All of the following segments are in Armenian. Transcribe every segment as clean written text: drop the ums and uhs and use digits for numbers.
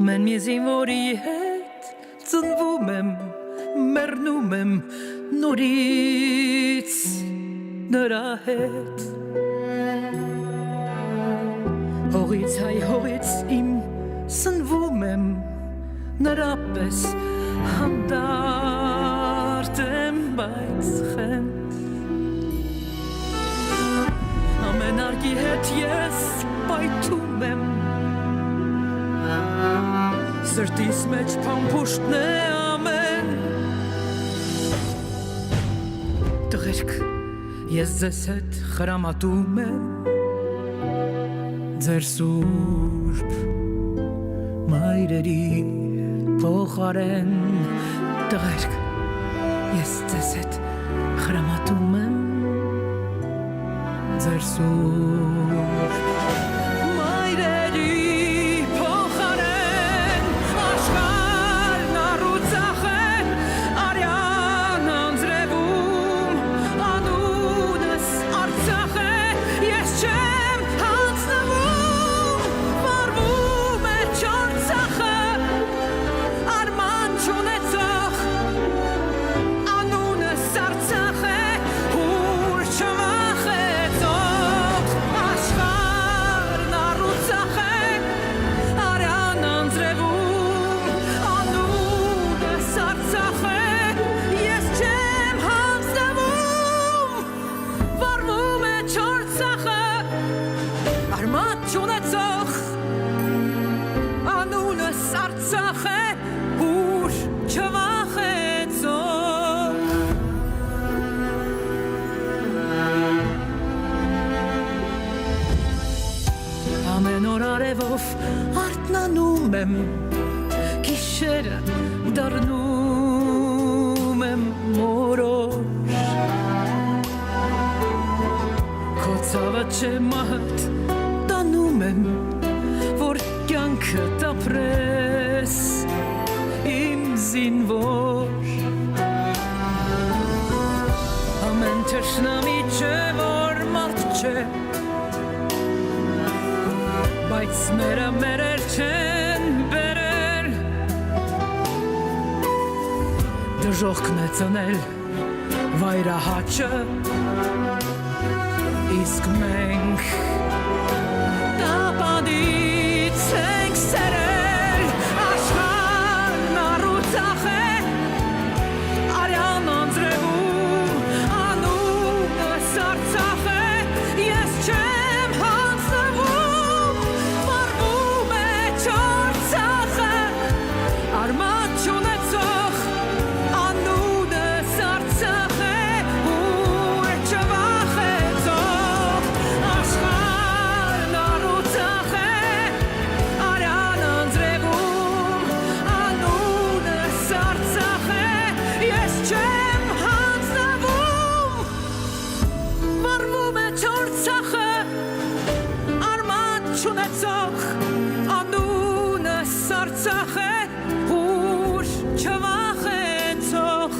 ամեն մի զինվորի հետ ծնվում եմ, մեռնում եմ նորից նրա հետ Հողից հայ հողից իմ սնվում եմ նրա պես հանդարտ եմ բայց խենթ Ամեն արգի հետ ես պայթում եմ Սրտիս մեջ փամփուշտն է ամեն Տղերք ես ձեզ հետ խրամատում եմ Ձեր սուրբ մայրերի փոխարեն Տղերք ես ձեզ հետ խրամատում եմ Ձեր սուրբ Արթնանում եմ, գիշերը դառնում եմ մորոշ Քո ցավը չմահդ տանում եմ, որ կյանքը տապրես իմ զինվոր Ամեն թշնամի չէ, որ մարդ չէ Բայց մերը մերեր չեն բերել Դժողքն է ծնել վայրահաճը Իսկ մենք տապանից ենք սերել Աշխարհն առուցախ է Արյան անձրևում անունս Արցախ է Ես չեմ հանձնվում Արմատ չունեցող անունս Արցախ է ուր չվախեցող աշխարհն առուցախ է արյան անձրևում անունս Արցախ է ես չեմ հանձնվում վառվում է չոր ցախը արմատ չունեցող անունս Արցախ է չվախեցող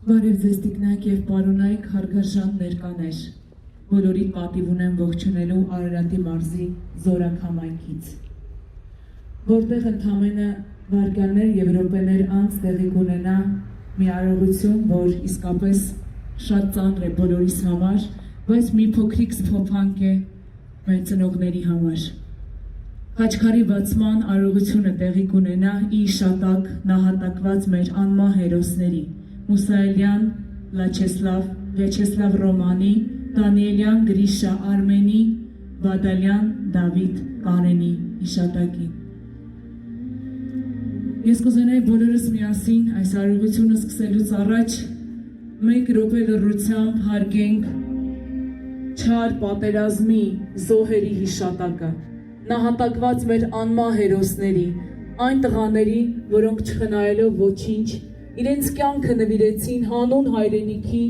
Բարև ձեզ տիկնայք և պարոնայք հարգարժան ներկաներ, բոլորիդ պատիվ ունեմ ողջունելու Արարատի մարզի Զորակ համայնքից, որտեղ ընդամենը վայրկյաններ և րոպեներ անց տեղի կունենա մի արարողություն, որ իսկապես շատ ծանր է բոլորիս համար, բայց մի փոքրիկ սփոփանք է մեր ծնողների համար։ Խաչքարի բացման արարողությունը տեղի կունենա ի շատակ նահատակված մեր անմահ հերոսների Մուսայելյան Վյաչեսլավ Ռոմանի, Դանիելյան Գրիշա Արմենի, Վադալյան Դավիթ Կարենի հիշատակին։ Ես կուզենայի բոլորս միասին այս արարողությունը սկսելուց առաջ մեկ րոպե լռությամբ հարգենք չար պատերազմի զոհերի հիշատակը, նահատակված մեր անմահ հերոսների, այն տղաների, որոնք չխնայելով ոչինչ, իրենց կյանքը նվիրեցին հանուն հայրենիքի,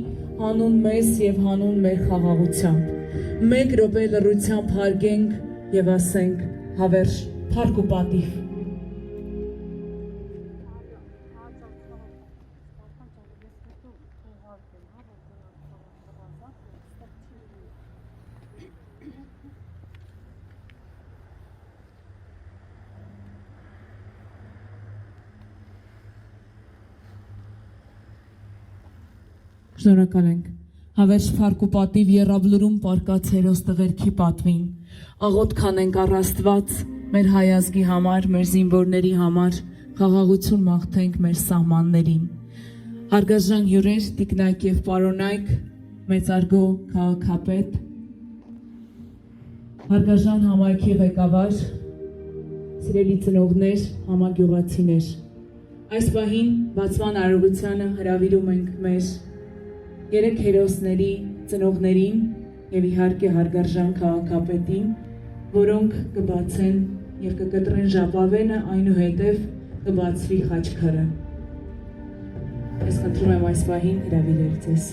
հանուն մեզ և հանուն մեր խաղաղությամբ։ Մեկ րոպե լռությամբ հարգենք և ասենք հավերժ փառք ու պատիվ։ Շնորհակալ ենք։ Հավերժ փառք ու պատիվ եռավ լուրում պարկած հերոս տղերքի պատվին։ Աղոթ կանենք առ Աստված մեր հայ ազգի համար, մեր զինվորների համար, խաղաղություն մաղթենք մեր սահմաններին։ Հարգարժան հյուրեր, տիկնայք և պարոնայք, մեծարգո քաղաքապետ, հարգարժան համայնքի ղեկավար, սիրելի ծնողներ, համագյուղացիներ։ Այս պահին բացման արարողությանը հրավիրում ենք մեր երեք հերոսների ծնողներին և իհարկե հարգարժան քաղաքապետին, որոնք կբացեն և կկտրեն ժապավենը, այնուհետև կբացվի խաչքարը։ Ես խնդրում եմ այս պահին հրավիրել ձեզ։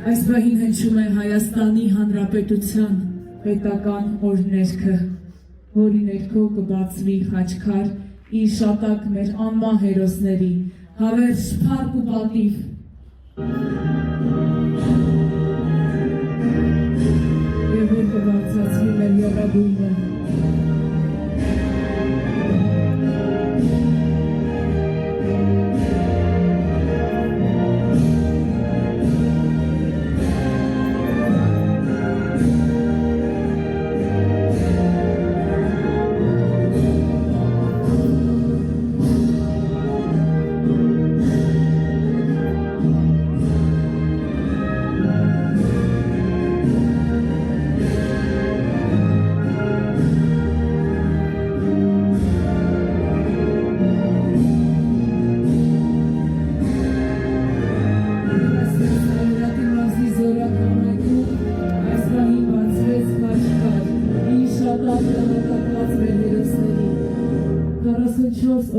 Այս պահին հնչում է Հայաստանի Հանրապետության պետական օրհներգը, որի ներքո կբացվի խաչքար ի շատակ մեր անմահ հերոսների, հավերժ փառք ու պատիվ։ Եվ որ կբացածվի մեր եռագույնը։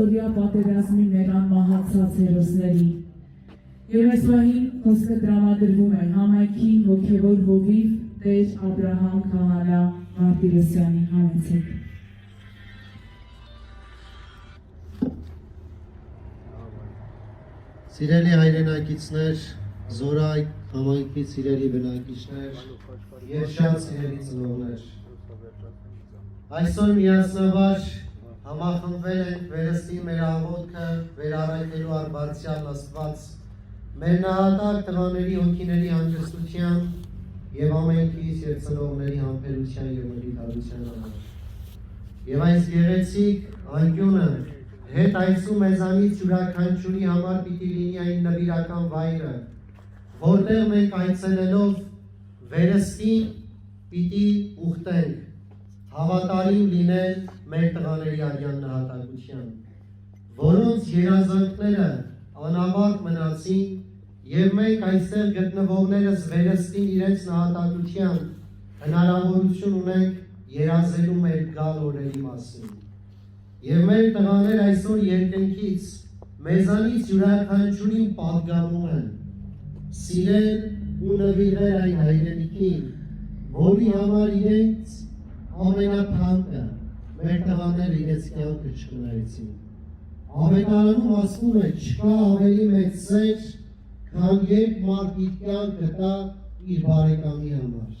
Օրյա պատերազմի մեր անմահացած հերոսների։ Եվ այս պահին խոսքը տրամադրվում է համայնքի հոգևոր հովիվ Տեր Աբրահամ Քահանա Մարտիրոսյանի համեցեք։ Սիրելի հայրենակիցներ, Զորայք համայնքի սիրելի բնակիչներ և շատ սիրելի ծնողներ։ Այսօր միասնաբար համախմբվել ենք վերստի մեր աղոթքը վերառայթելու արբարձյալ Աստված, մեր նահատակ տղաների հոգիների հանգստության և ամենքիս և ծնողների համբերության և մխիթարության համար։ Եվ այս գեղեցիկ անկյունը հետ այսու մեզանից յուրաքանչյուրի համար պիտի լինի այն նվիրական վայրը, որտեղ մենք այցելելով վերստին պիտի ուխտենք, հավատարիմ լինել մեր տղաների արյան նահատակության, որոնց երազանքները անավարտ մնացին և մենք այստեղ գտնվողներս վերստին իրենց նահատակության հնարավորություն ունենք երազելու մեր գալ օրերի մասին։ Եվ մեր տղաներ այսօր երկնքից մեզանից յուրաքանչյուրին պատգամում են սիրել ու նվիրել այն հայրենիքին, որի համար իրենց ամենափանտը մեր տղաները իրենց կյանքը չխնայեցին։ Ավետարանում ասվում է չկա ավելի մեծ սեր, քան երբ մարդ իր կյանքը տա իր բարեկամի համար։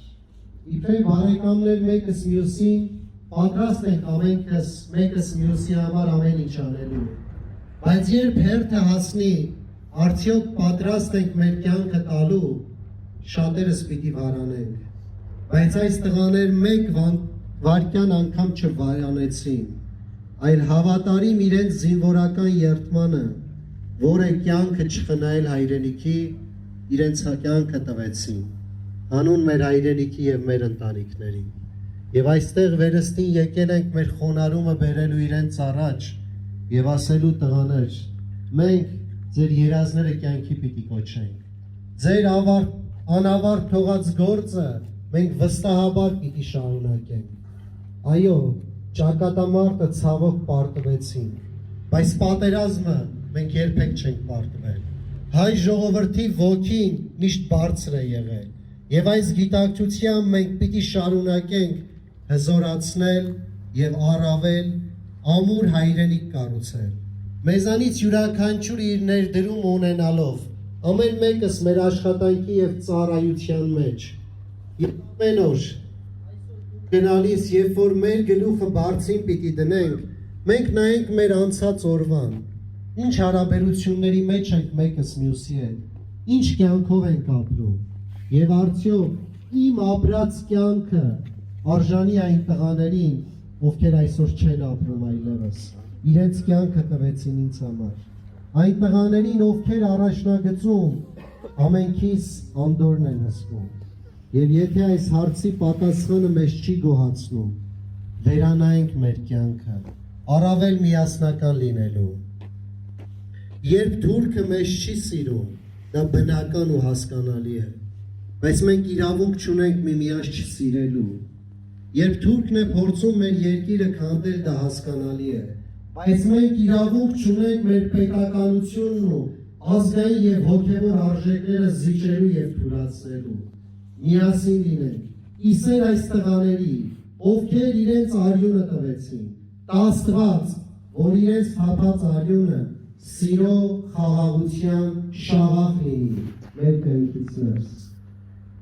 իբրև բարեկամներ մեկս մյուսին պատրաստ ենք ամենքս մեկս մյուսի համար ամեն ինչ անելու։ Բայց երբ հերթը հասնի, արդյոք պատրաստ ենք մեր կյանքը տալու, շատերս պիտի վարանենք։ Բայց այս տղաներ մեկ վարկյան անգամ չվարանեցին, այլ հավատարիմ իրենց զինվորական երդմանը, որը կյանքը չխնայել հայրենիքի, իրենց կյանքը տվեցին, հանուն մեր հայրենիքի և մեր ընտանիքների։ Եվ այստեղ վերստին եկել ենք մեր խոնարհումը բերելու իրենց առաջ և ասելու տղաներ, մենք ձեր երազները կյանքի պիտի կոչենք, ձեր անավարտ թողած գործը մենք վստահաբար պիտի շարունակենք։ Այո, ճակատամարտը ցավոք պարտվեցին, բայց պատերազմը մենք երբեք չենք պարտվել։ Հայ ժողովրդի ոգին միշտ բարձր է եղել, և այս գիտակցությամբ մենք պիտի շարունակենք հզորացնել և առավել ամուր հայրենիք կառուցել։ Մեզանից յուրաքանչյուրը իր ներդրում ունենալով, ամեն մեկս մեր աշխատանքի և ծառայության մեջ, և ամեն օր գնալիս, երբ որ մեր գլուխը բարձին պիտի դնենք, մենք նայենք մեր անցած օրվան, ինչ հարաբերությունների մեջ ենք մեկս մյուսի հետ, ինչ կյանքով ենք ապրում, և արդյոք իմ ապրած կյանքը արժանի այն տղաներին, ովքեր այսօր չեն ապրում այլևս, իրենց կյանքը տվեցին ինձ համար, այն տղաներին, ովքեր առաջնագծում ամենքիս անդորն են հսկում, և եթե այս հարցի պատասխանը մեզ չի գոհացնում, վերանայենք մեր կյանքը, առավել միասնական լինելու։ Երբ թուրքը մեզ չի սիրում, դա բնական ու հասկանալի է, բայց մենք իրավունք չունենք միմյանց չսիրելու։ Երբ թուրքն է փորձում մեր երկիրը քանդել, դա հասկանալի է, բայց մենք իրավունք չունենք մեր պետականությունն ու ազգային և հոգևոր արժեքները զիջելու և թուլացնելու։ Միասին լինենք, իսեր այս տղաների, ովքեր իրենց արյունը տվեցին, տա Աստված, որ իրենց թափած արյունը սիրո, խաղաղության շաղախ լինի մեր կյանքից ներս։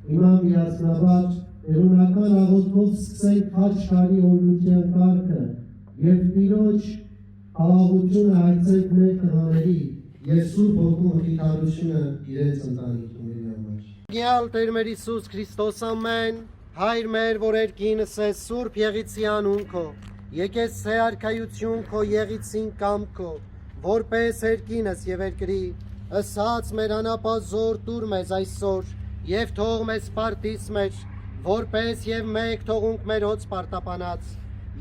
Հիմա միասնաբար Տերունական աղոթքով սկսենք խաչքարի օրհնության կարգը և Տիրոջ խաղաղությունը հայցենք մեր տղաների և Սուրբ Հոգու մխիթարությունը իրենց ընտանիքների համար։ Գյալ Տեր մեր Հիսուս Քրիստոս ամեն, Հայր մեր, որ երկինս ես Սուրբ եղիցի անուն քո, եկես թե արքայություն քո եղիցին կամ քո, որպես երկինս և երկրի, ըսած մեր անապազոր տուր մեզ այսօր, և թող մեզ պարտից մեջ, որպես և մեկ թողունք մեր հոց պարտապանած,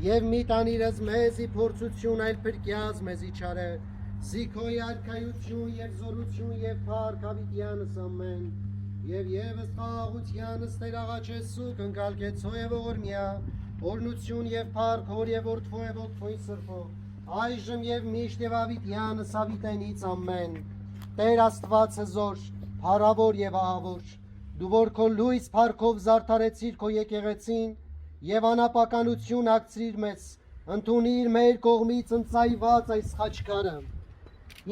և մի տանիրս մեզի փորձություն այլ փրկյաց մեզի չարե, զիքոյ արքայություն և զորություն և փառք հավիտյանս ամեն, և ևս խաղաղությանս Տեր աղաչեսու կնկալկեցո և ողորմյա, օրնություն և փառք հոր և որդվո և ոգվոյ սրբո, այժմ և միշտ և հավիտյանս հավիտենից ամեն, Տեր Աստված հզոր, փառավոր և ահավոր, դու որ քո լույս փառքով զարդարեցիր քո եկեղեցին և անապականություն ակցրիր մեզ, ընդունիր մեր կողմից ընծայված այս խաչքարը,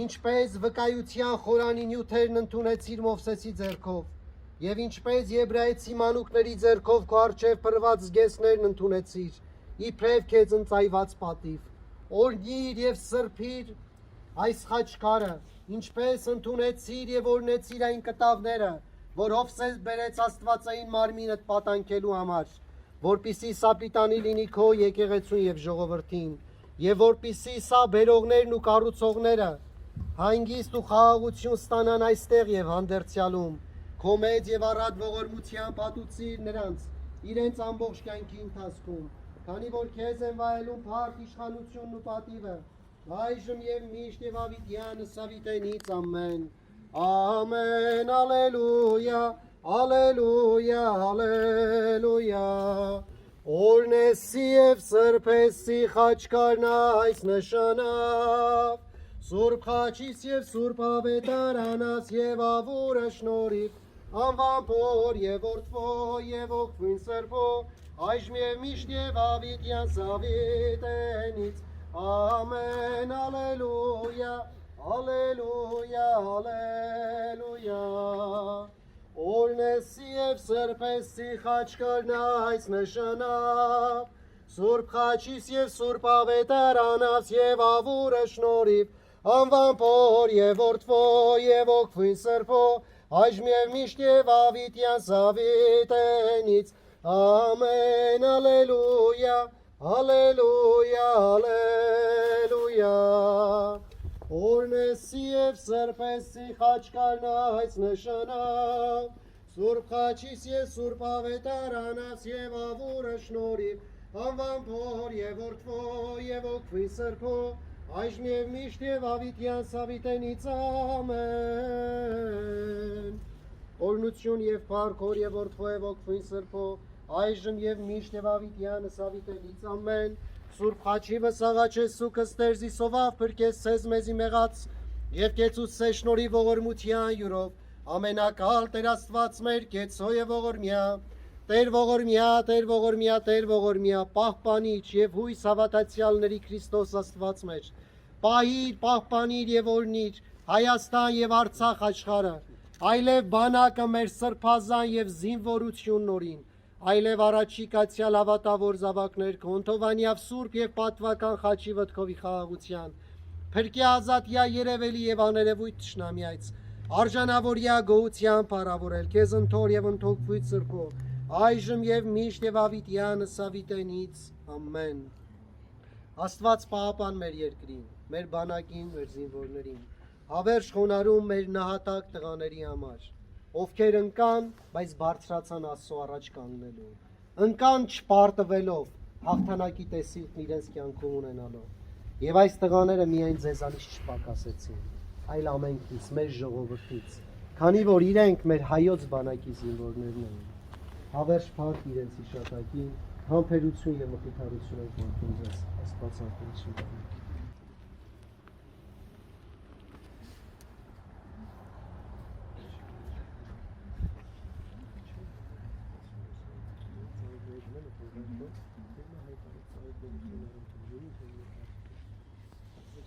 ինչպես վկայության խորանի նյութերն ընդունեցիր Մովսեսի ձեռքով, և ինչպես եբրայեցի մանուկների ձեռքով քո առջև փռված զգեստներն ընդունեցիր, իբրև քեզ ընծայված պատիվ, օրհնիր և սրբիր այս խաչքարը, ինչպես ընդունեցիր և օրհնեցիր այն կտավները, որ Հովսես բերեց Աստվածային մարմինդ պատանքելու համար, որպիսի սա պիտանի լինի քո եկեղեցուն և ժողովրդին, և որպիսի սա բերողներն ու կառուցողները հանգիստ ու խաղաղություն ստանան այստեղ և հանդերձյալում, քո մեծ և առատ ողորմությամբ հատուցիր նրանց իրենց ամբողջ կյանքի ընթացքում, քանի որ քեզ են վայելում փառք, իշխանությունն ու պատիվը, այժմ և միշտ և հավիտյանս հավիտենից ամեն։ Ամեն, ալելույա, ալելույա, ալելույա, օրնեսի և սրբեսի խաչքարն այս նշանավ, Սուրբ խաչիս և Սուրբ ավետարանաս և ավուրը շնորհիվ, անվան փոր և որդվո և ոգվին սրբո, այժմ և միշտ և հավիտյանս հավիտենից, ամեն, ալելույա, ալելույա, ալելույա, Օրնեսի և սրպեսի խաչ կրնայց նշանավ, Սուրբ խաչիս և սուրբ ավետարանավց և ավուրը շնորիվ, Անվան փոր և որդվո և օգվին սրպո, Այժմ և միշտ և ավիտյան սավիտենից, Ամեն, ալելույա, ալելույա, ալելույա. Օրնեսի և սրպեսի խաչ կրնայց նշանավ, Սուրբ խաչիս և սուրբ ավետարանավց և ավուրը շնորիվ, Անվան փոր և որդվո և օգվին սրպո, Այժմ և միշտ և ավիտյան սավիտենից ամեն. Օրնություն և փառքոր և որդվո և օգվին սրպո, Այժմ և միշտ և ավիտյան սավիտենից ամեն. Սուրբ խաչի վսաղաչես ու կստերզի սովավ փրկես ցեզ մեզի մեղած և կեցուց ցե շնորհի ողորմության յուրով, ամենակալ Տեր Աստված մեր կեցո և ողորմյա, Տեր ողորմյա, Տեր ողորմյա, Տեր ողորմյա, պահպանիչ և հույս հավատացյալների Քրիստոս Աստված մեր, պահիր, պահպանիր և օրհնիր Հայաստան և Արցախ աշխարհը, այլև բանակը մեր սրբազան և զինվորություն նորին, այլև առաջիկացյալ հավատավոր զավակներ Քոնթովանիավ սուրբ և պատվական խաչի վտքովի խաղաղության, փրկի ազատյա երևելի և աներևույթ թշնամյայց, արժանավորյա գոհության փառավորել քեզ ընթոր և ընթոքվույթ սրբո, այժմ և միշտ և ավիտյան սավիտենից ամեն. Աստված պահապան մեր երկրին, մեր բանակին, մեր զինվորներին, հավերժ խոնարհում մեր նահատակ տղաների համար, ովքեր ընկան, բայց բարձրացան Աստծո առաջ կանգնելու, ընկան չպարտվելով, հաղթանակի տեսիլքն իրենց կյանքում ունենալով, եւ այս տղաները միայն ձեզանից չպակասեցին, այլ ամենքից, մեր ժողովրդից, քանի որ իրենք մեր հայոց բանակի զինվորներն են, հավերժ փառք իրենց հիշատակին, համբերություն եւ մխիթարություն ենք մաղթում ձեզ, Աստված արտոնություն տա։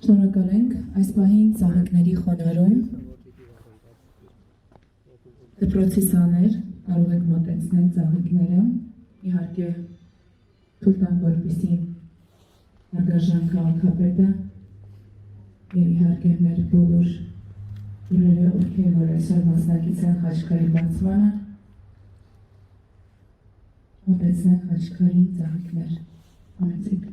Շնորհակալ ենք այս պահին ծաղիկների խոնարհում դպրոցի սաներ կարող եք մոտեցնել ծաղիկները, իհարկե թույլ տանք, որպեսզի հարգարժան քաղաքապետը եւ իհարկե մեր բոլոր հյուրերը, ովքեր որ այսօր մասնակից են խաչքարի բացմանը, մոտեցնեն խաչքարի ծաղիկներ անեցեք։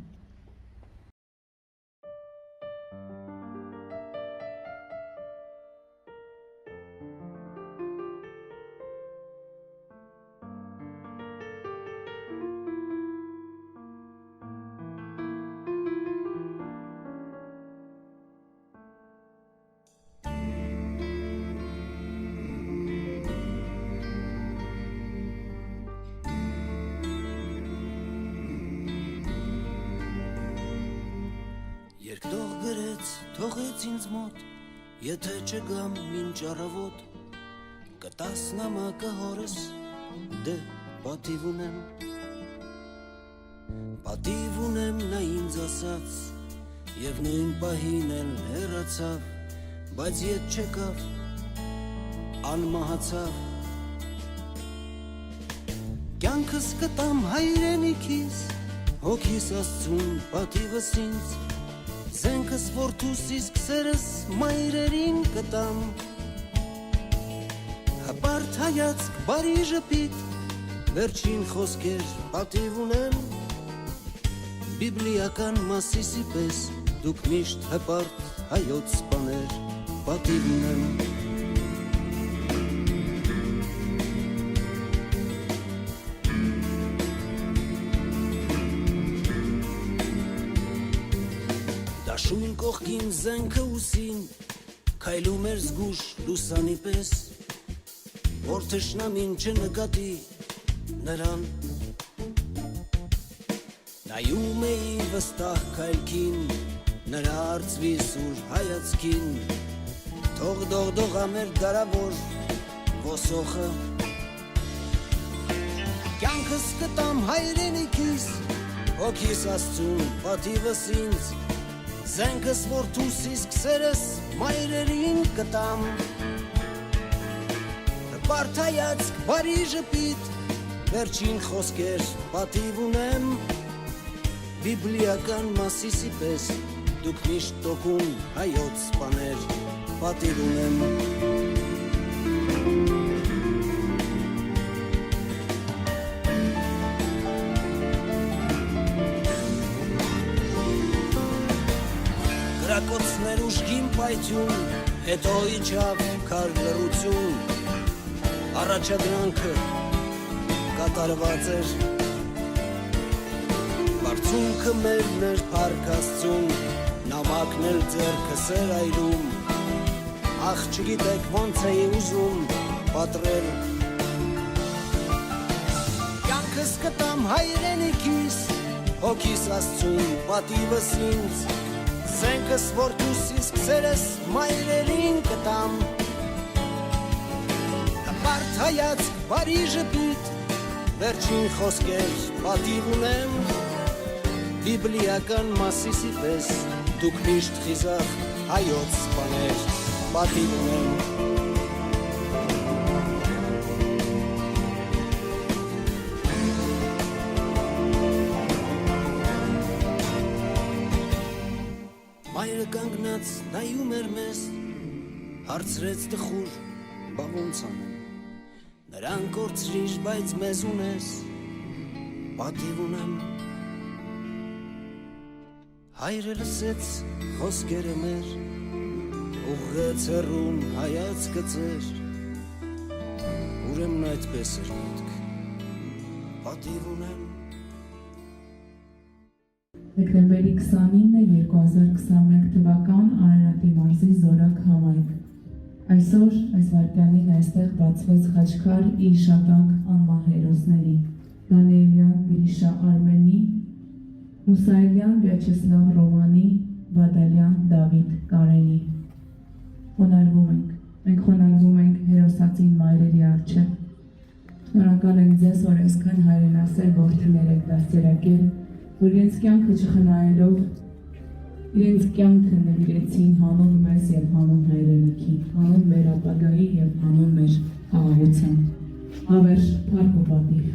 Երկտող գրեց, թողեց ինձ մոտ, եթե չգամ մինչ առավոտ, կտաս նամակը հորս, դե պատիվ ունեմ նա ինձ ասաց, և նույն պահին էլ հեռացավ, բայց ետ չեկավ, անմահացավ, կյանքս կտամ հայրենիքիս, հոգիս Աստծուն պատիվս ինձ, զենքս որդուս իսկ սերս մայրերին կտամ, հպարտ հայացք բարի ժպիտ, վերջին խոսքեր պատիվ ունեմ, բիբլիական մասիսի պես դուք միշտ հպարտ հայոց բաներ պատիվ ունեմ։ Դաշույն կողքին զենքը ուսին, քայլում էր զգուշ լուսանի պես, որ թշնամին չնկատի նրան, նայում էի վստահ քայլքին, նրա արծվի սուր հայացքին, թող դողդողա մեր դարավոր ոսոխը, կյանքս կտամ հայրենիքիս, հոգիս Աստծուն պատիվս ինձ, զենքս որդուս իսկ սերս մայրերին կտամ, Հպարթայացք բարի ժպիտ վերջին խոսքեր պատիվ ունեմ Բիբլիական մասիսի պես դուք միշտ տոկուն հայոց բաներ պատիվ ունեմ Գրակոցներ ուժգին պայթյուն հետո իջավ քար լռություն Առաջադրանքը կատարված էր Բարձունքը մերն էր փառք Աստծուն Նամակն էլ ձեռքս էր այրում Ախ չգիտեք ոնց էի ուզում պատրել Կյանքս կտամ հայրենիքիս Հոգիս Աստծուն պատիվս ինձ Զենքս որ դուս իսկսերես մայրերին կտամ Հպարտ հայացք բարի ժպիտ Վերջին խոսքեր պատիվ ունեմ Բիբլիական մասիսի պես Դուք միշտ խիզախ հայոց բաներ պատիվ ունեմ Մայրը կանգնած նայում էր մեզ Հարցրեց տխուր բա ոնց անեմ Նրան կորցրիր բայց մեզ ունես պատիվ ունեմ Հայրը լսեց խոսքերը մեր ուղղեց հեռուն հայացքը ձեր Ուրեմն այդպես էր միտք պատիվ ունեմ Դեկտեմբերի 29-ը 2021 թվական Արարատի մարզի Զորակ համայնք Այսօր այս վայրկյանին այստեղ բացվեց խաչքար իր շատանք անման հերոսների Դանիելյան Գրիշա Արմենի Մուսայելյան Վյաչեսլավ Ռոմանի Բադալյան Դավիթ Կարենի Մենք խոնարհվում ենք հերոսացին մայրերի առջև Շնորհակալ ենք ձեզ, որ այսքան հայրենասեր որդիներ եք դաստիարակել որ իրենց կյանքը չխնայելով իրենց կյանքը նվիրեցին հանուն մեզ և հանուն հայրենիքի, հանուն մեր ապագայի և հանուն մեր խաղաղության։ Հավերժ փառք ու պատիվ։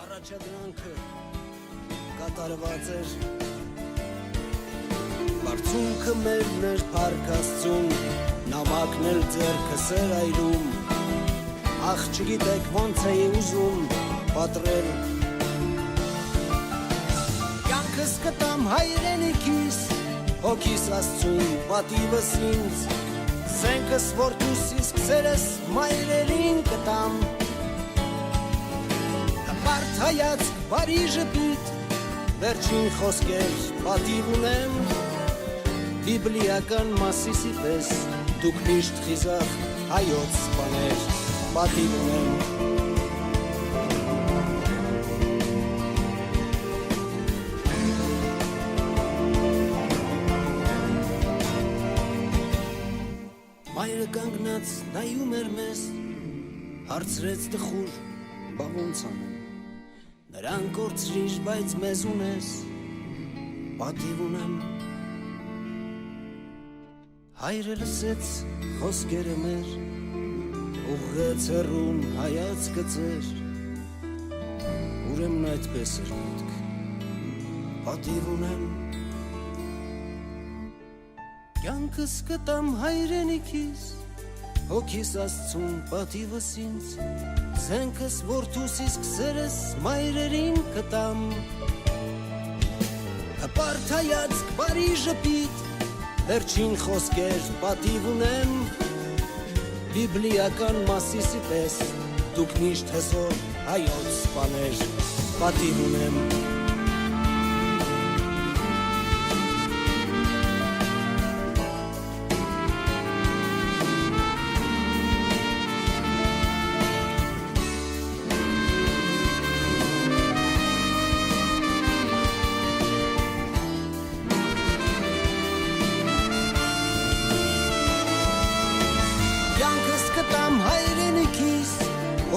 Առաջադրանքը կատարված էր Բարձունքը մերն էր փառք Աստծուն Նամակն էլ ձեռքս էր այրում Ախ չգիտեք ոնց էի ուզում պատրել Կյանքս կտամ հայրենիքիս Հոգիս Աստծուն պատիվս ինձ Զենքս որ դուս իսկսերես մայրերին կտամ Հպարտ հայացք բարի ժպիտ Վերջին խոսքեր պատիվ ունեմ Բիբլիական մասիսի պես Դուք միշտ խիզախ հայոց բաներ պատիվ ունեմ Մայրը կանգնած նայում էր մեզ Հարցրեց տխուր բա ոնց անեմ Նրան կորցրիր բայց մեզ ունես պատիվ ունեմ Հայրը լսեց խոսքերը մեր ուղղեց հեռուն հայացքը ձեր Ուրեմն այդպես էր միտք պատիվ ունեմ Կյանքս կտամ հայրենիքիս Հոգիս Աստծուն պատիվս ինձ Զենքս որդուս իսկսերս մայրերին կտամ Հպարտ հայացք բարի ժպիտ Վերջին խոսքեր պատիվ ունեմ Բիբլիական մասիսի պես Դուք միշտ հզոր հայոց բաներ պատիվ ունեմ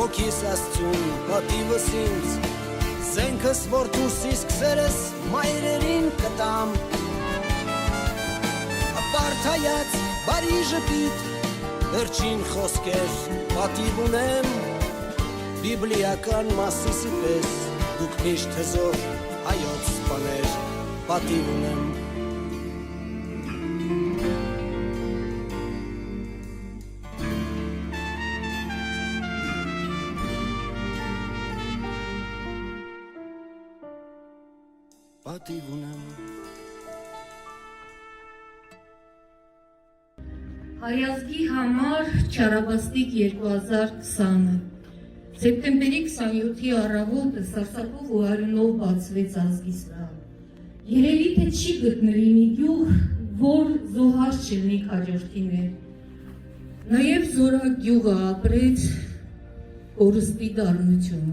Հոգիս Աստծուն պատիվս ինձ Զենքս որ դուս իսկսերես մայրերին կտամ Հպարտ հայաց բարի ժպիտ վերջին խոսքեր պատիվ ունեմ բիբլիական մասիսի պես դուք միշտ հզոր հայոց բաներ պատիվ ունեմ պատիվ ունեմ Հայազգի համար չարաբաստիկ 2020-ը Սեպտեմբերի 27-ի առավոտը սարսափով ու արյունով բացվեց ազգիս վրա։ Երևի թե չի գտնվի մի գյուղ, որ զոհար չլինի քաջորդիներ։ Նաև Զորագյուղը ապրեց կորստի դառնություն։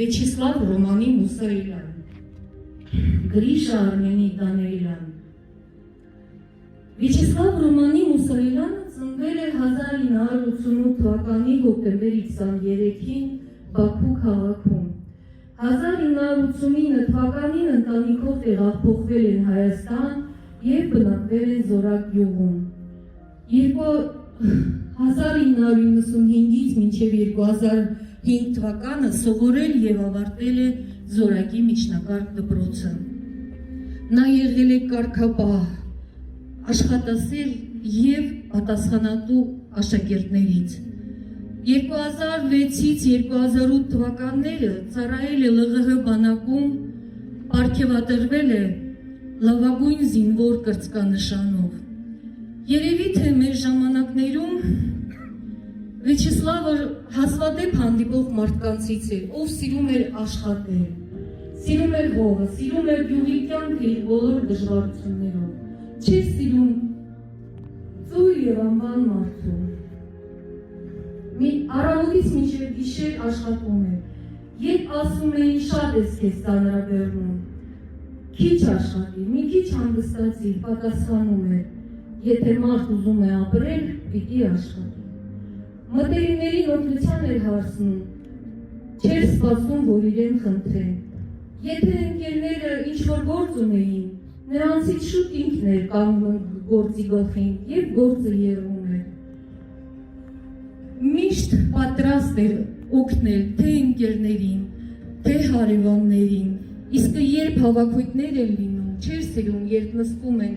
Վեչիսլավ Ռոմանի Մուսայելյան, Գրիշա Արմենի Դանեիլյան Վիչեսլավ Ռոմանի Մուսայելյանը ծնվել է 1988 թվականի հոկտեմբերի 23-ին Բաքու քաղաքում։ 1989 թվականին ընտանիքով տեղափոխվել են Հայաստան և բնակվել են Զորագյուղում։ 1995-ից մինչև 2005 թվականը սովորել և ավարտել է Զորագի միջնակարգ դպրոցը։ Նա եղել է կարգապահ, աշխատասեր և պատասխանատու աշակերտներից։ 2006-ից 2008 թվականները ծառայել է ԼՂՀ բանակում, պարգևատրվել է լավագույն զինվոր կրծքանշանով։ Երևի թե մեր ժամանակներում Վեչեսլավը հազվադեպ հանդիպող մարդկանցից է, ով սիրում էր աշխատել, սիրում էր հողը, սիրում էր գյուղի կյանքը իր բոլոր դժվարություններով, չէր սիրում ծույլ և անվան մարդու։ Մի առավոտից մինչև գիշեր աշխատում էր, երբ ասում էին շատ ես քեզ ծանրաբեռնում, քիչ աշխատի, մի քիչ հանգստացի, պատասխանում էր, եթե մարդ ուզում է ապրել, պիտի աշխատի։ Մտերիմներին օգնության էր հարցնում, չէր սպասում, որ իրեն խնդրեն։ Եթե ընկերները ինչ-որ գործ ունեին, նրանցից շուտ ինքն էր կանգնում գործի գլխին և գործը եռում էր։ Միշտ պատրաստ էր օգնել թե ընկերներին, թե հարևաններին, իսկ երբ հավաքույթներ են լինում, չէր սիրում, երբ նստում են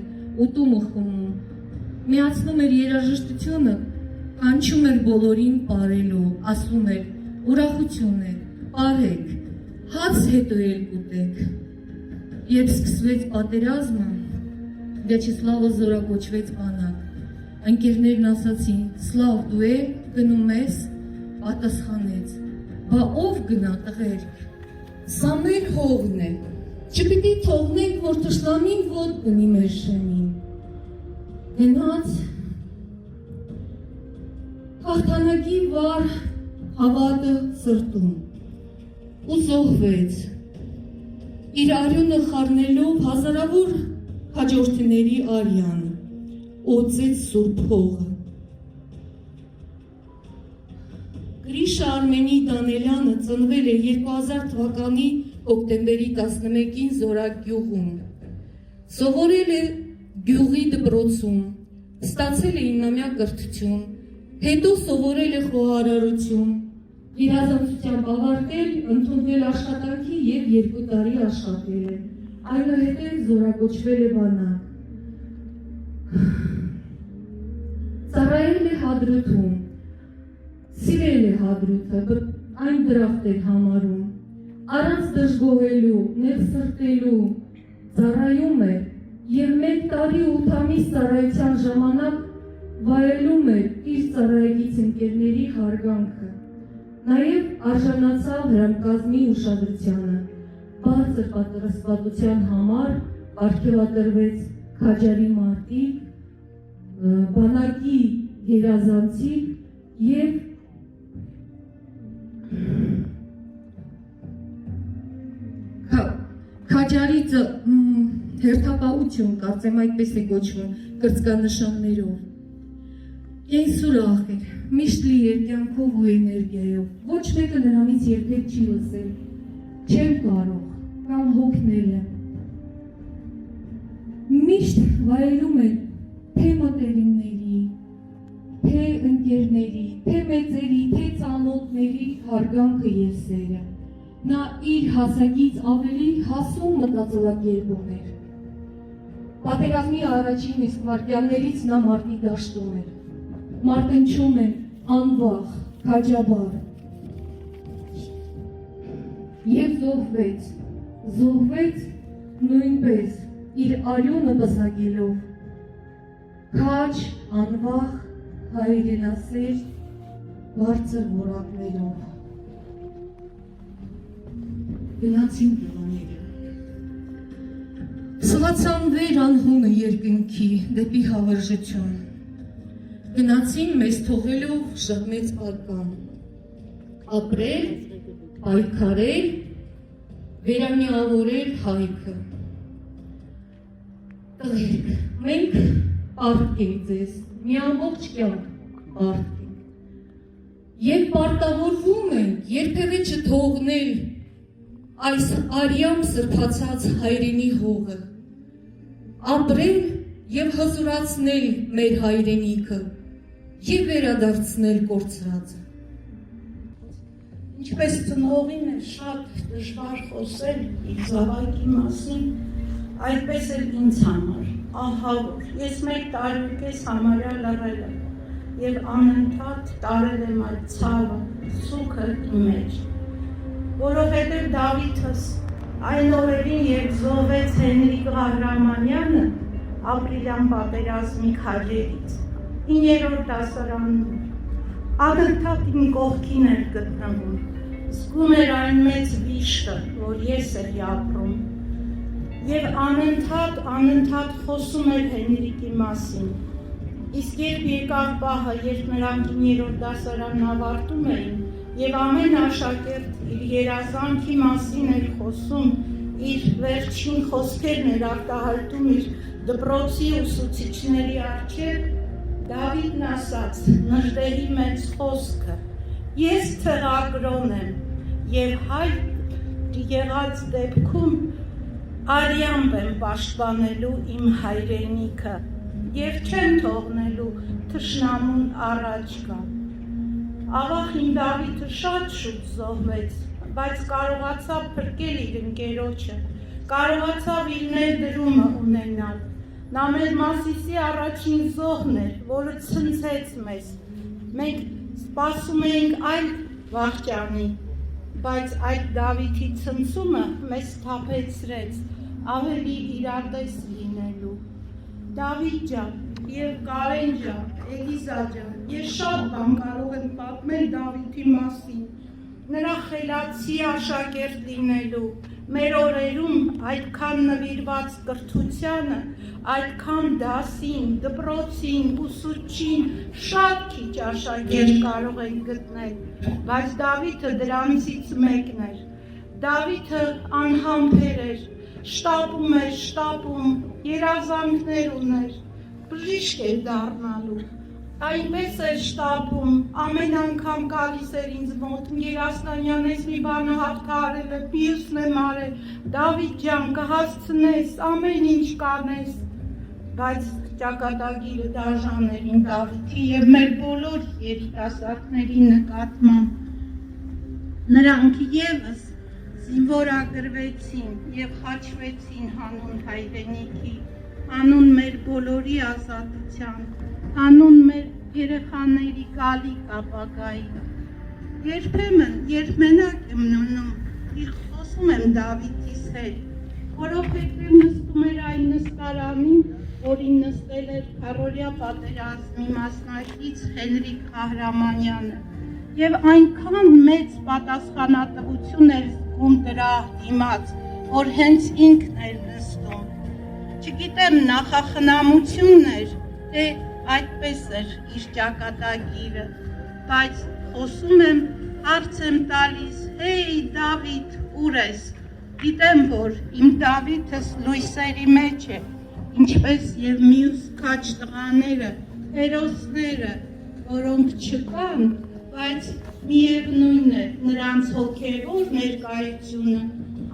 ուտում ու խմում, միացնում էր երաժշտությունը, կանչում էր բոլորին պարելու, ասում էր, ուրախություն է, պարեք, հաց հետո էլ կուտեք։ Երբ սկսվեց պատերազմը, Վեչեսլավը զորակոչվեց բանակ։ Ընկերներն ասացին, Սլավ, դու է գնում ես, պատասխանեց, բա ով գնա տղերք, սա մեր հողն է, չպիտի թողնենք, որ թշնամին ոտ գնի մեր շեմին։ Գնաց հաղթանակի վար հավատը սրտում ու զոհվեց, իր արյունը խառնելով հազարավոր հաջորդիների արյան, օծեց սուրբ հողը։ Գրիշա Արմենի Դանելյանը ծնվել է 2000 թվականի հոկտեմբերի 11-ին Զորագյուղում, սովորել է գյուղի դպրոցում, ստացել է 9-ամյա կրթություն, հետո սովորել է խոհարարություն, գերազանցությամբ ավարտել, ընդունվել աշխատանքի և 2 տարի աշխատել է, այնուհետև զորակոչվել է բանակ։ Ծառայել է Հադրութում, սիրել է Հադրութը, այն դրախտ էր համարում, առանց դժգոհելու, ներսրտելու, ծառայում էր և 1 տարի 8 ամիս ծառայության ժամանակ վայելում էր իր ծառայեկից ընկերների հարգանքը, նաև արժանացավ հրամկազմի ուշադրությանը, բարձր պատրաստվածության համար պարգևատրվեց Քաջարի մարտիկ, բանակի գերազանցիկ և Քաջարի հերթապահություն, կարծեմ այդպես է կոչվում, կրծքանշաններով։ Կենսուրախ էր, միշտ լի էր կյանքով ու էներգիայով, ոչ մեկը նրանից երբեք չի լսել, չեմ կարող, կամ հոգնել եմ։ Միշտ վայելում էր թե մտերիմների, թե ընկերների, թե մեծերի, թե ծանոթների հարգանքը եւ սերը։ Նա իր հասակից ավելի հասուն մտածելակերպ ուներ։ Պատերազմի առաջին իսկ վայրկյաններից նա մարտի դաշտում էր։ Մարտնչում էր անվախ, քաջաբար։ Եվ զոհվեց նույնպես իր արյունը բզագելով, քաջ, անվախ, հայրենասեր, բարձր որակներով։ Գնացին տղաները։ Սլացան վեր անհունը երկնքի դեպի հավերժություն։ Գնացին մեզ թողելով շատ մեծ արկան։ Ապրել, պայքարել, վերամիավորել հայքը։ Տղերք, մենք պարտք ենք ձեզ, մի ամբողջ կյանք պարտք ենք։ Եվ պարտավորվում ենք երբևէ չթողնել այս արյամբ սրբացած հայրենի հողը, ապրել և հզորացնել մեր հայրենիքը և վերադարձնել կորցրածը։ Ինչպես ծնողին է շատ դժվար խոսել իր զավակի մասին, այդպես էլ ինձ համար, ահավոր, ես 1 տարի ու կես համարյա լռել եմ և անընդհատ տարել եմ այդ ցավը, սուգը իմ մեջ, որովհետև Դավիթս այն օրերին, երբ զոհվեց Հենրիկ Ղահրամանյանը ապրիլյան պատերազմի քաջերից, 9-րդ դասարանում, անընդհատ իմ կողքին էր գտնվում, զգում էր այն մեծ վիշտը, որ ես էի ապրում, և անընդհատ խոսում էր Հենրիկի մասին, իսկ երբ եկավ պահը, երբ նրանք 9-րդ դասարանն ավարտում էին, և ամեն աշակերտ իր երազանքի մասին էր խոսում, իր վերջին խոսքերն էր արտահայտում իր դպրոցի ուսուցիչների առջև, Դավիթն ասաց Նժդեհի մեծ խոսքը. ես ցեղագրոն եմ և հայ եղած դեպքում արյամբ եմ պաշտպանելու իմ հայրենիքը և չեմ թողնելու թշնամուն առաջ գա։ Ավաղ իմ Դավիթը շատ շուտ զոհվեց, բայց կարողացավ փրկել իր ընկերոջը, կարողացավ իր ներդրումը ունենալ։ Նա մեր Մասիսի առաջին զոհն էր, որը ցնցեց մեզ։ Մենք սպասում էինք այլ վախճանի, բայց այդ Դավիթի ցնցումը մեզ թափեցրեց ավելի իրատես լինելու։ Դավիթ ջան և Կարեն ջան, Էլիզա ջան, ես շատ բան կարող եմ պատմել Դավիթի մասին, նրա խելացի աշակերտ լինելու, մեր օրերում այդքան նվիրված կրթությանը, այդքան դասին, դպրոցին, ուսուցչին շատ քիչ աշակերտ կարող ենք գտնել, բայց Դավիթը դրանցից մեկն էր։ Դավիթը անհամբեր էր, շտապում, երազանքներ ուներ, բժիշկ էր դառնալու։ Այնպես էր շտապում, ամեն անգամ գալիս էր ինձ մոտ, Գերասանյան ես մի բանը հաղթարել է, մյուսն եմ արել, Դավիթ ջան կհասցնես, ամեն ինչ կանես, բայց ճակատագիրը դաժան էր իմ Դավիթի և մեր բոլոր երիտասարդների նկատմամբ։ Նրանք ևս զինվորագրվեցին և խաչվեցին հանուն հայրենիքի, հանուն մեր բոլորի ազատության, հանուն մեր երեխաների գալիք ապագայի։ Երբեմն, երբ մենակ եմ մնում, խոսում եմ Դավիթիս հետ, որովհետև նստում էր այն նստարանին, որին նստել էր քառօրյա պատերազմի մասնակից Հենրիկ Ղահրամանյանը, և այնքան մեծ պատասխանատվություն էր զգում դրա դիմաց, որ հենց ինքն էր նստում։ Չգիտեմ նախախնամությունն էր, թե այդպես էր իր ճակատագիրը, բայց խոսում եմ, հարց եմ տալիս, հեյ Դավիթ, ուր ես, գիտեմ, որ իմ Դավիթս լույսերի մեջ է, ինչպես և մյուս քաջ տղաները, հերոսները, որոնք չկան, բայց միևնույն է, նրանց հոգևոր ներկայությունը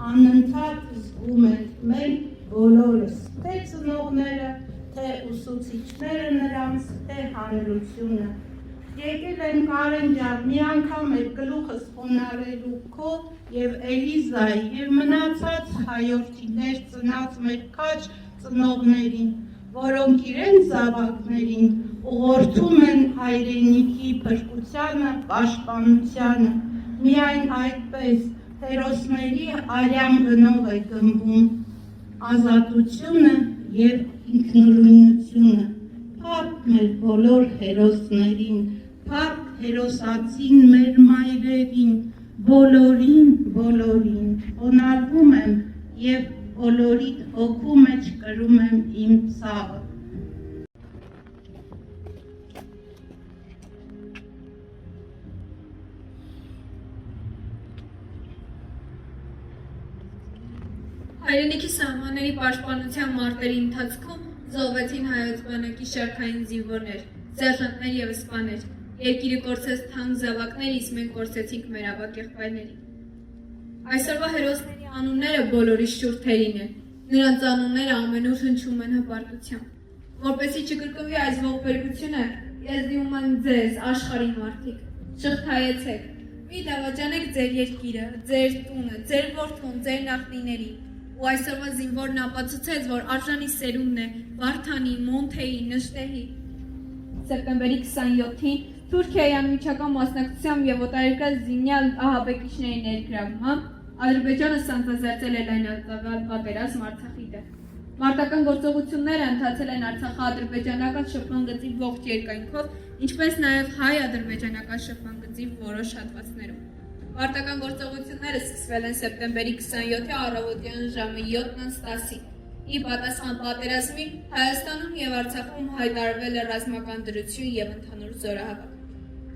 անընդհատ զգում ենք մենք բոլորս, թե ծնողները, թե ուսուցիչները նրանց, թե հանրությունը։ Եկել եմ Կարեն ջան, մի անգամ էլ գլուխս խոնարհելու քո եւ Էլիզայի եւ մնացած հայրենիներ ծնած մեր քաչ ծնողներին, որոնք իրենց զավակներին ուղղորդում են հայրենիքի փրկությանը, պաշտպանությանը։ Միայն այդպես հերոսների արյան գնով է գնվում ազատությունը եւ ինքնուրույնությունը։ Փառք մեր բոլոր հերոսներին, փառք հերոսացին մեր մայրերին, բոլորին, հոնարվում եմ եւ բոլորիդ հոգու մեջ կրում եմ իմ ցավը։ Հայրենիքի սահմանների պաշտպանության մարտերի ընթացքում զոհվեցին հայոց բանակի շարքային զինվորներ, սերժանտներ եւ սպաներ։ Երկիրը կորցրեց թանկ զավակներ, իսկ մենք կորցրեցինք մեր ավագ եղբայրներին։ Այսօրվա հերոսների անունները բոլորի շուրթերին են։ Նրանց անունները ամենուր հնչում են հպարտությամբ։ Որպեսզի չկրկնվի այս ողբերգությունը, ես դիմում եմ ձեզ, աշխարհի մարդիկ, շղթայեցեք։ Մի դավաճանեք ձեր երկիրը, ձեր տունը, ձեր որդուն, ձեր նախնիներին։ Ու այսօրվա զինվորն ապացուցեց, որ արժանի սերունդն է Վարդանի, Մոնթեի, Նժդեհի։ Սեպտեմբերի 27-ին Թուրքիայի անմիջական մասնակցությամբ եւ օտարերկրյա զինյալ ահաբեկիչների ներգրավմամբ Ադրբեջանը սանձազերծել է լայնածավալ պատերազմ Արցախի դեմ։ Մարտական գործողությունները ընթացել են Արցախա-ադրբեջանական շփման գծի ողջ երկայնքով, ինչպես նաև հայ-ադրբեջանական շփման գծի որոշ հատվածներում։ Մարտական գործողությունները սկսվել են սեպտեմբերի 27-ի առավոտյան ժամը 7:10-ին։ Ի պատասխան պատերազմի Հայաստանում եւ Արցախում հայտարարվել է ռազմական դրություն եւ ընդհանուր զորահավաք։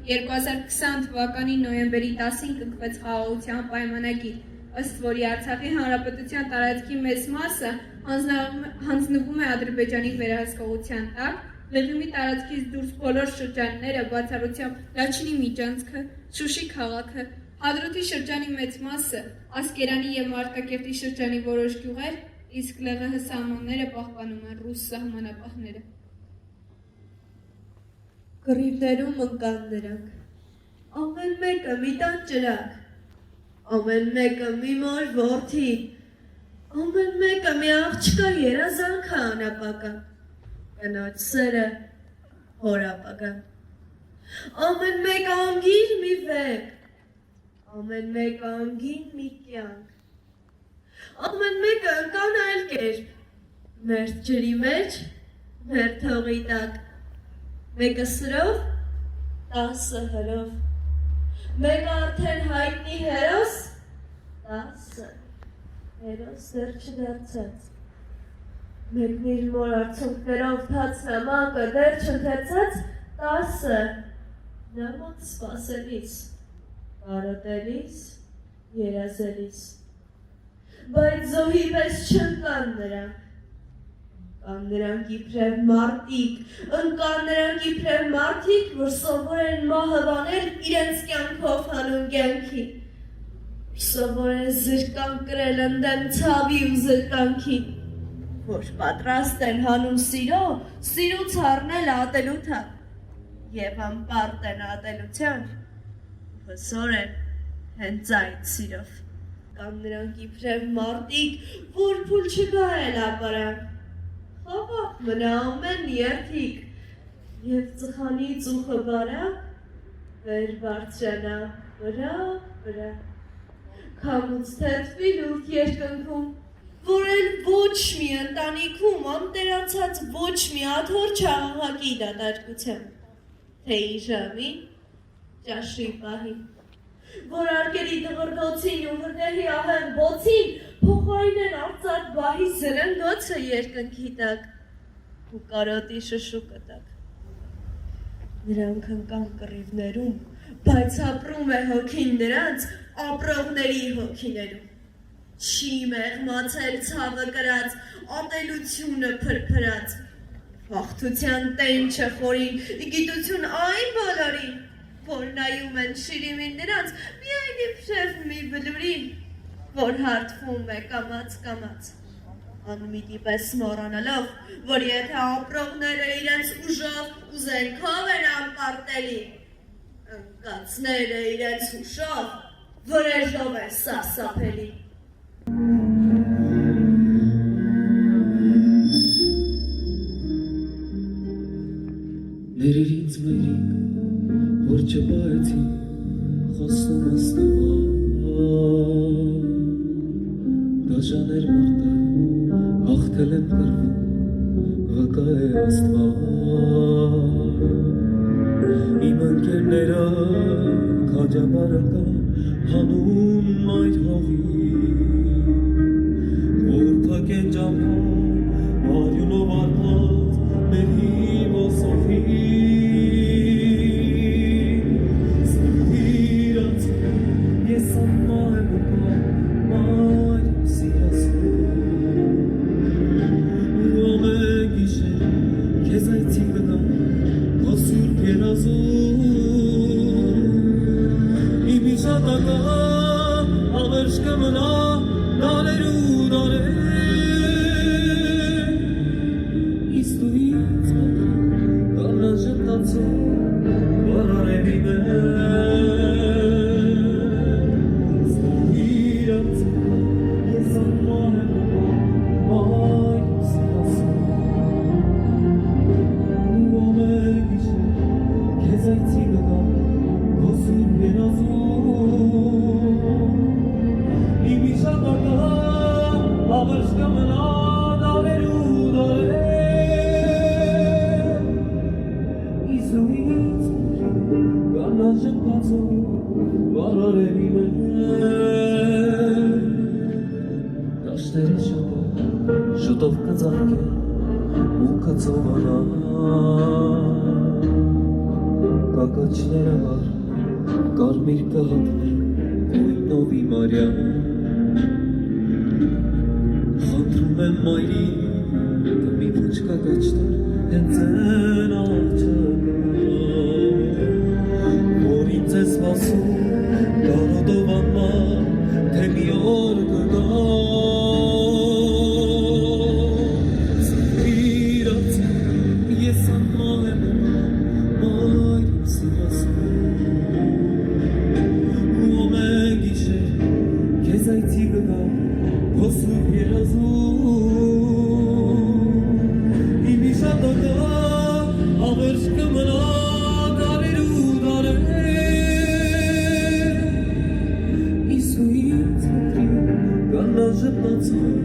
2020 թվականի նոյեմբերի 10-ին կնքվեց խաղաղության պայմանագիր, ըստ որի Արցախի հանրապետության տարածքի մեծ մասը հանձնվում է Ադրբեջանի վերահսկողության տակ, Լեռնի տարածքից դուրս բոլոր շրջանները, բացառությամբ Լաչինի միջանցքը, Շուշի քաղաքը, Հադրութի շրջանի մեծ մասը, Ասկերանի եւ Մարտակերտի շրջանի որոշ գյուղեր, իսկ ԼՂՀ սահմանները պահպանում են ռուս սահմանապահները։ Կռիվներում ընկան նրանք, ամեն մեկը մի տան ճրակ, ամեն մեկը մի մոր որդի, ամեն մեկը մի աղջկա երազանքը անապական, կնոջ սերը հորապական, ամեն մեկը անգին մի վեպ, ամեն մեկը անգին մի կյանք, ամեն մեկը ընկան այլ կերպ, մեր ջրի մեջ, մեր թողի տակ, մեկը սրով, 10 հրով, մեկը արդեն հայտնի հերոս, 10 հերոս դեռ չդարձած, մեկն իր մոր արցունքներով թաց նամակը դեռ չընթերցած, 10 նամակ սպասելիս, կարոտելիս, երազելիս, բայց զոհի պես չընկան նրանք, ընկան նրանք իբրև մարդիկ, ընկան նրանք իբրև մարդիկ, որ սովոր են մահվանել իրենց կյանքով հանուն կյանքի, սովոր են զրկան կրել ընդեմ ցավի ու զրկանքի, որ պատրաստ են հանուն սիրո, սիրուց առնել ատելութը, և անպարտ են ատելության, հսոր են հենց այդ սիրով, կան նրանք իբրև մարդիկ, որ փուլ չկա էլ ապարանք, խաղաղ մնա ամեն երդիկ, և ծխանի ծուխը բարակ, վեր բարձրանա վրա, քամուց թեթվի լուրջ երկնքում, որ էլ ոչ մի ընտանիքում անտերացած ոչ մի աթոր չաղաղակի դատարկությամբ, թե իժամի, ճաշի պահի, որ արկերի դղրդոցին ու հրդեհի ահեն բոցին փոխարինեն արծարդ բահի զրնգոցը երկնքի տակ ու կարոտի շշուկը տակ։ Նրանք ընկան կռիվներում, բայց ապրում է հոգին նրանց ապրողների հոգիներում։ Չի մեղմացել ցավը կրած, ատելությունը փրփրած, վախթության տենչը խորին, գիտություն այն բոլորին, որ նայում են շիրիմին նրանց, միայն իբրև մի բլուրի, որ հարդվում է կամաց, անմիտի պես մոռանալով, որ եթե ապրողները իրենց ուժով ուզեն քով են անպարտելի, ընկածները իրենց հուշով վրեժով են սարսափելի։ Ներիր ինձ մայրիկ, որ չպայեցի խոսում աստղան, դաշաներ մարդը հաղթել եմ կրվում, վկա է աստղան, իմ ընկերները քաջաբարը կա հանում այդ հողի, որ թակեն ճամփան արյունով արմած մեր հիվոսովի Սպիրած ես ամա եմ ուկա մայր սիրասում ու ամեն գիշեր քեզ այցի գնամ քո սուրբ երազում իմ իշատակա ավերջ կմնա դարեր ու դարեր Իստուից կանա ժպտացող վարարևի մեզ Իստուիրած ես անման եմ մայր սիրասում ու ամեն գիշեր քեզ այցի գնամ քո սուրբ երազում իմ իշատակա ավերջ կմնա դարեր ու դարեր Իզուից կանա ժպտացող վարարևի մեզ Դաշտերը շուտով կծաղկե ու կծովանա Կակաչները վար կարմիր կհապնի գույնով իմ արյան Խնդրում եմ մայրի մի փուչ կակաչներ հենց են աղջակը որ ինձ է սպասում կարոտով անմար թե մի օր կգա Սպիրած ես անմահ եմ մայր սիրասում ու ամեն գիշեր քեզ այցի կգա քո սուրբ երազում իմ իշատակա ավերջ կմնա դարեր ու դարեր Իսուից հատրի կանա ժպտացող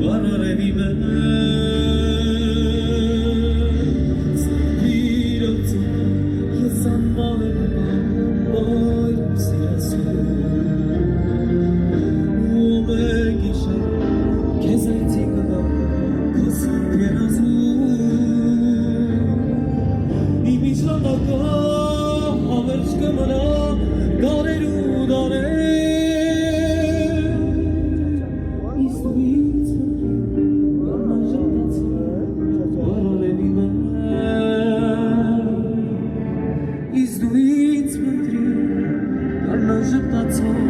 վարարևի մեզ Սպիրած ես անմահ եմ մայր սիրասում ու ամեն գիշեր քեզ այցի կգա քո սուրբ երազում իմ իշատակա ավերջ կմնա դարեր ու դարեր Իսուից կանա ժպտացող վարարևի մեզ Իսուից կանա ժպտացող